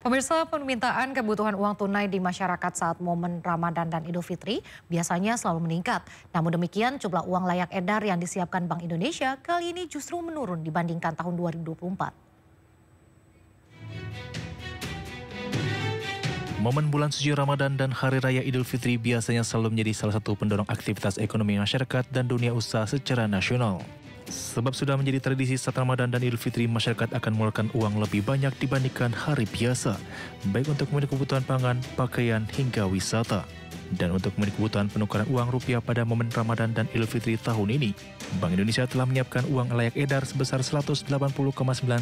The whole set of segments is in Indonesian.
Pemirsa, permintaan kebutuhan uang tunai di masyarakat saat momen Ramadan dan Idul Fitri biasanya selalu meningkat. Namun demikian, jumlah uang layak edar yang disiapkan Bank Indonesia kali ini justru menurun dibandingkan tahun 2024. Momen bulan suci Ramadan dan Hari Raya Idul Fitri biasanya selalu menjadi salah satu pendorong aktivitas ekonomi masyarakat dan dunia usaha secara nasional. Sebab sudah menjadi tradisi saat Ramadan dan Idul Fitri, masyarakat akan mengeluarkan uang lebih banyak dibandingkan hari biasa, baik untuk memenuhi kebutuhan pangan, pakaian, hingga wisata. Dan untuk memenuhi kebutuhan penukaran uang rupiah pada momen Ramadan dan Idul Fitri tahun ini, Bank Indonesia telah menyiapkan uang layak edar sebesar 180,9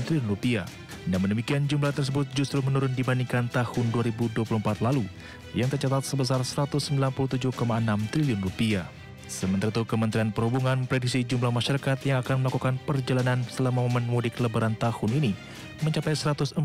triliun rupiah. Namun demikian, jumlah tersebut justru menurun dibandingkan tahun 2024 lalu, yang tercatat sebesar 197,6 triliun rupiah. Sementara itu, Kementerian Perhubungan memprediksi jumlah masyarakat yang akan melakukan perjalanan selama momen mudik Lebaran tahun ini mencapai 146,48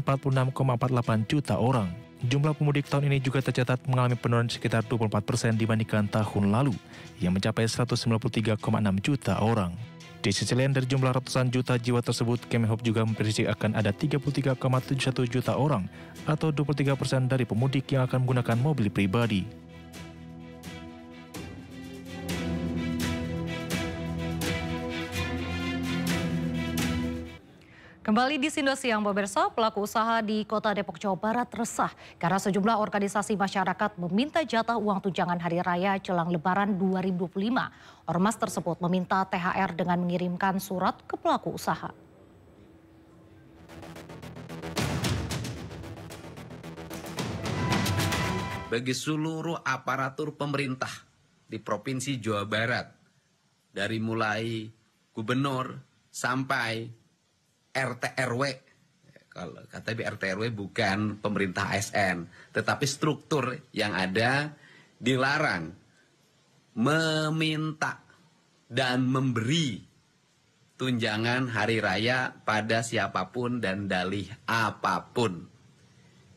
juta orang. Jumlah pemudik tahun ini juga tercatat mengalami penurunan sekitar 24% dibandingkan tahun lalu, yang mencapai 193,6 juta orang. Di sisi lain, dari jumlah ratusan juta jiwa tersebut, Kemenhub juga memprediksi akan ada 33,71 juta orang atau 23% dari pemudik yang akan menggunakan mobil pribadi. Kembali di Sindo Siang, pemirsa, pelaku usaha di Kota Depok, Jawa Barat resah karena sejumlah organisasi masyarakat meminta jatah uang tunjangan Hari Raya jelang Lebaran 2025. Ormas tersebut meminta THR dengan mengirimkan surat ke pelaku usaha. Bagi seluruh aparatur pemerintah di Provinsi Jawa Barat, dari mulai gubernur sampai RT RW, kalau kata RT RW bukan pemerintah ASN, tetapi struktur yang ada dilarang meminta dan memberi tunjangan hari raya pada siapapun dan dalih apapun.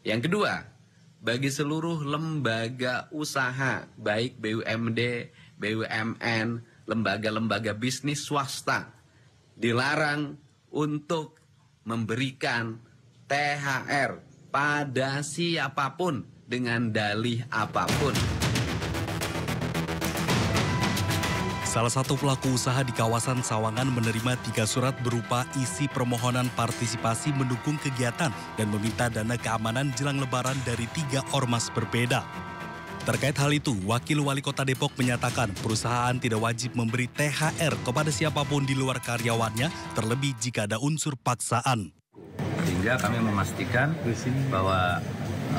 Yang kedua, bagi seluruh lembaga usaha, baik BUMD, BUMN, lembaga-lembaga bisnis swasta, dilarang untuk memberikan THR pada siapapun dengan dalih apapun. Salah satu pelaku usaha di kawasan Sawangan menerima 3 surat berupa isi permohonan partisipasi mendukung kegiatan dan meminta dana keamanan jelang Lebaran dari 3 ormas berbeda. Terkait hal itu, Wakil Wali Kota Depok menyatakan perusahaan tidak wajib memberi THR kepada siapapun di luar karyawannya, terlebih jika ada unsur paksaan. Sehingga kami memastikan bahwa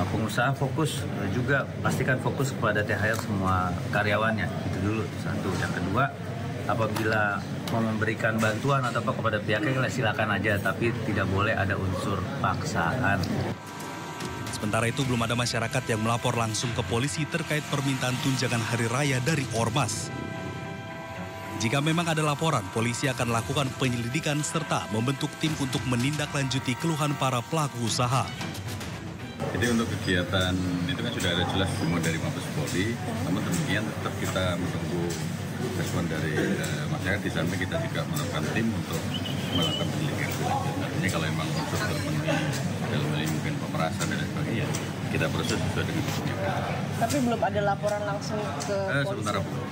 pengusaha fokus, juga pastikan fokus kepada THR semua karyawannya. Itu dulu, satu. Yang kedua, apabila mau memberikan bantuan atau apa kepada pihaknya, silakan aja, tapi tidak boleh ada unsur paksaan. Sementara itu, belum ada masyarakat yang melapor langsung ke polisi terkait permintaan tunjangan hari raya dari ormas. Jika memang ada laporan, polisi akan lakukan penyelidikan serta membentuk tim untuk menindaklanjuti keluhan para pelaku usaha. Jadi untuk kegiatan itu kan sudah ada jelas semua dari Mabes Polri, namun demikian tetap kita menunggu respon dari masyarakat. Di samping kita juga melakukan tim untuk melakukan penyelidikan. Artinya kalau memang unsur terpenuhi dalam hal ini mungkin pemerasan dan sebagainya, kita proses sesuai dengan kebijakan. Tapi belum ada laporan langsung ke polisi? Sementara belum.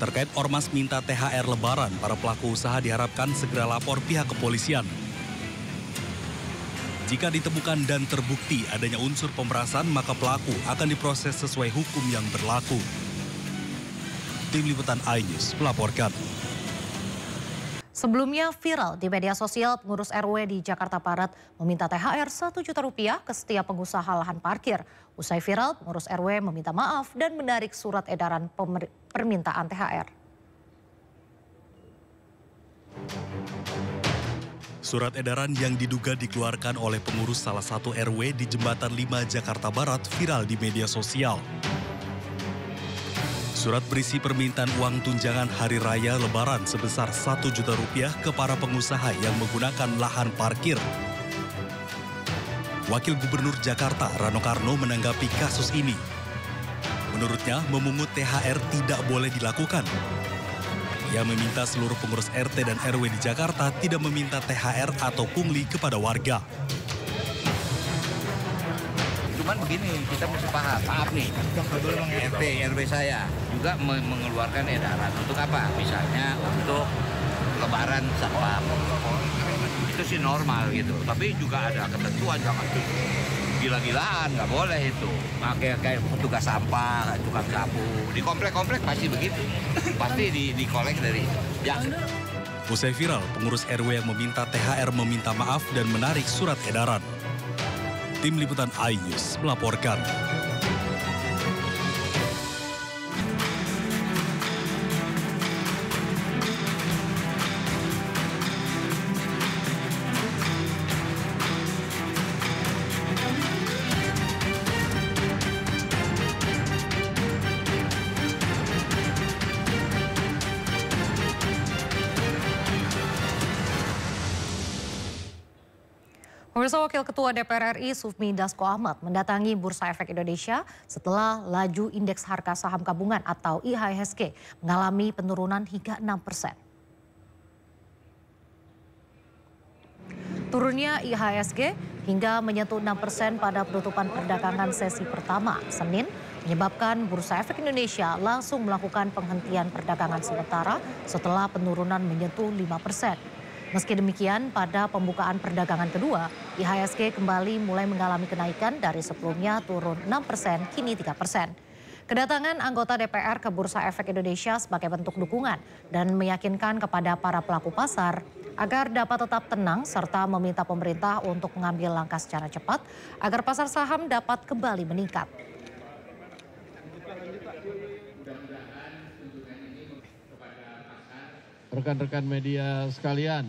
Terkait ormas minta THR Lebaran, para pelaku usaha diharapkan segera lapor pihak kepolisian. Jika ditemukan dan terbukti adanya unsur pemerasan, maka pelaku akan diproses sesuai hukum yang berlaku. Tim Liputan iNews melaporkan. Sebelumnya viral di media sosial, pengurus RW di Jakarta Barat meminta THR 1 juta rupiah ke setiap pengusaha lahan parkir. Usai viral, pengurus RW meminta maaf dan menarik surat edaran permintaan THR. Surat edaran yang diduga dikeluarkan oleh pengurus salah satu RW di Jembatan 5 Jakarta Barat viral di media sosial. Surat berisi permintaan uang tunjangan Hari Raya Lebaran sebesar 1 juta rupiah ke para pengusaha yang menggunakan lahan parkir. Wakil Gubernur Jakarta Rano Karno menanggapi kasus ini. Menurutnya, memungut THR tidak boleh dilakukan. Ia meminta seluruh pengurus RT dan RW di Jakarta tidak meminta THR atau pungli kepada warga. Cuman begini, kita mesti paham. Maaf nih, RT RW saya juga mengeluarkan edaran untuk apa? Misalnya untuk lebaran sampah. Itu sih normal gitu. Tapi juga ada ketentuan, jangan gila-gilaan, nggak boleh itu. Kayak petugas sampah, tukang sapu. Di komplek-komplek pasti begitu. Pasti dikolek dari Usai viral, pengurus RW yang meminta THR meminta maaf dan menarik surat edaran. Tim Liputan iNews melaporkan. Pemirsa, Wakil Ketua DPR RI Sufmi Dasko Ahmad mendatangi Bursa Efek Indonesia setelah laju indeks harga saham gabungan atau IHSG mengalami penurunan hingga 6%. Turunnya IHSG hingga menyentuh 6% pada penutupan perdagangan sesi pertama Senin menyebabkan Bursa Efek Indonesia langsung melakukan penghentian perdagangan sementara setelah penurunan menyentuh 5%. Meski demikian, pada pembukaan perdagangan kedua, IHSG kembali mulai mengalami kenaikan dari sebelumnya turun 6%, kini 3%. Kedatangan anggota DPR ke Bursa Efek Indonesia sebagai bentuk dukungan dan meyakinkan kepada para pelaku pasar agar dapat tetap tenang serta meminta pemerintah untuk mengambil langkah secara cepat agar pasar saham dapat kembali meningkat. Rekan-rekan media sekalian,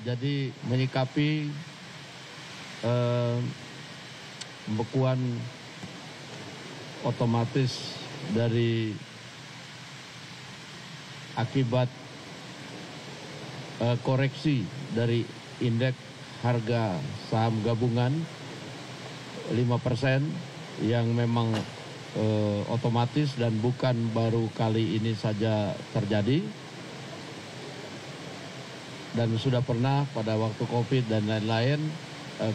jadi menyikapi pembekuan otomatis dari akibat koreksi dari indeks harga saham gabungan 5% yang memang otomatis dan bukan baru kali ini saja terjadi. Dan sudah pernah pada waktu COVID dan lain-lain,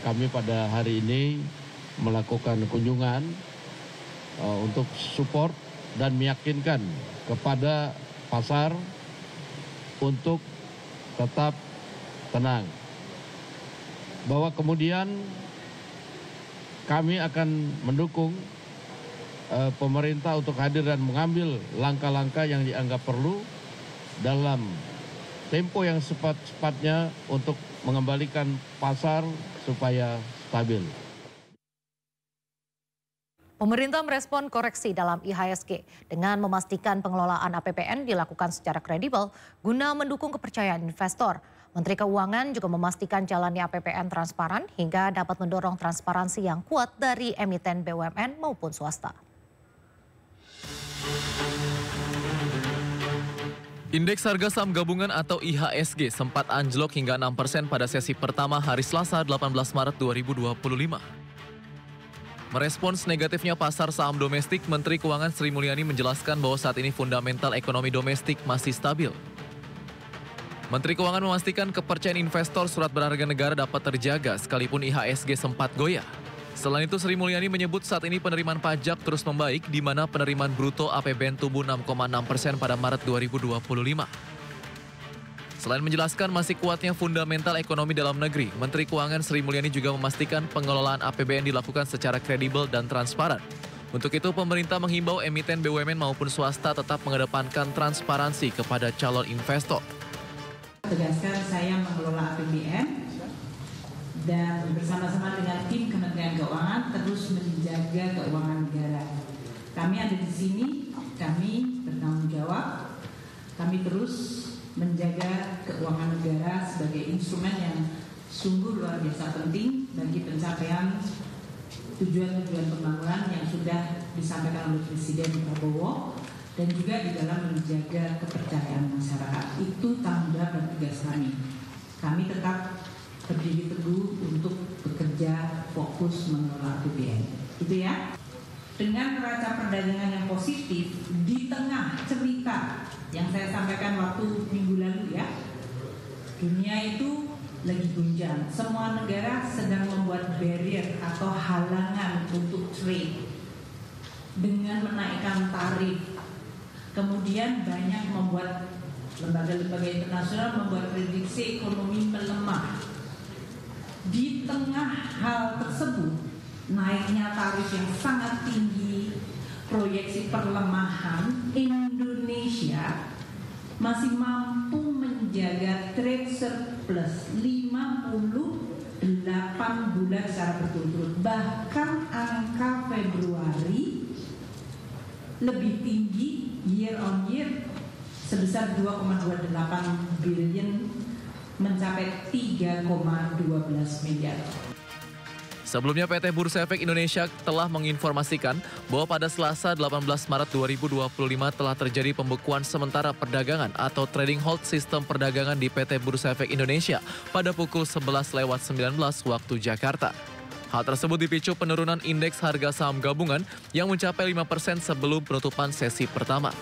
kami pada hari ini melakukan kunjungan untuk support dan meyakinkan kepada pasar untuk tetap tenang. Bahwa kemudian kami akan mendukung pemerintah untuk hadir dan mengambil langkah-langkah yang dianggap perlu dalam tempo yang cepat-cepatnya untuk mengembalikan pasar supaya stabil. Pemerintah merespon koreksi dalam IHSG dengan memastikan pengelolaan APBN dilakukan secara kredibel guna mendukung kepercayaan investor. Menteri Keuangan juga memastikan jalannya APBN transparan hingga dapat mendorong transparansi yang kuat dari emiten BUMN maupun swasta. Indeks harga saham gabungan atau IHSG sempat anjlok hingga 6% pada sesi pertama hari Selasa 18 Maret 2025. Merespons negatifnya pasar saham domestik, Menteri Keuangan Sri Mulyani menjelaskan bahwa saat ini fundamental ekonomi domestik masih stabil. Menteri Keuangan memastikan kepercayaan investor surat berharga negara dapat terjaga sekalipun IHSG sempat goyah. Selain itu, Sri Mulyani menyebut saat ini penerimaan pajak terus membaik, di mana penerimaan bruto APBN tumbuh 6,6% pada Maret 2025. Selain menjelaskan masih kuatnya fundamental ekonomi dalam negeri, Menteri Keuangan Sri Mulyani juga memastikan pengelolaan APBN dilakukan secara kredibel dan transparan. Untuk itu, pemerintah menghimbau emiten BUMN maupun swasta tetap mengedepankan transparansi kepada calon investor. Tegaskan saya mengelola APBN dan bersama-sama dengan tim Kementerian Keuangan terus menjaga keuangan negara. Kami ada di sini, kami bertanggung jawab, kami terus menjaga keuangan negara sebagai instrumen yang sungguh luar biasa penting bagi pencapaian tujuan-tujuan pembangunan yang sudah disampaikan oleh Presiden Prabowo dan juga di dalam menjaga kepercayaan masyarakat. Itu tanggung jawab dan tugas kami. Kami tetap berdiri teguh untuk bekerja fokus mengelola APBN. Itu ya. Dengan neraca perdagangan yang positif di tengah cerita yang saya sampaikan waktu minggu lalu ya. Dunia itu lagi gunjang. Semua negara sedang membuat barrier atau halangan untuk trade dengan menaikkan tarif. Kemudian banyak membuat lembaga-lembaga internasional membuat prediksi ekonomi melemah. Di tengah hal tersebut, naiknya tarif yang sangat tinggi, proyeksi perlemahan, Indonesia masih mampu menjaga trade surplus 58 bulan secara berturut-turut. Bahkan angka Februari lebih tinggi year on year sebesar 2,28 billion mencapai 3,12 miliar. Sebelumnya PT Bursa Efek Indonesia telah menginformasikan bahwa pada Selasa 18 Maret 2025 telah terjadi pembekuan sementara perdagangan atau trading hold sistem perdagangan di PT Bursa Efek Indonesia pada pukul 11:19 waktu Jakarta. Hal tersebut dipicu penurunan indeks harga saham gabungan yang mencapai 5% sebelum penutupan sesi pertama.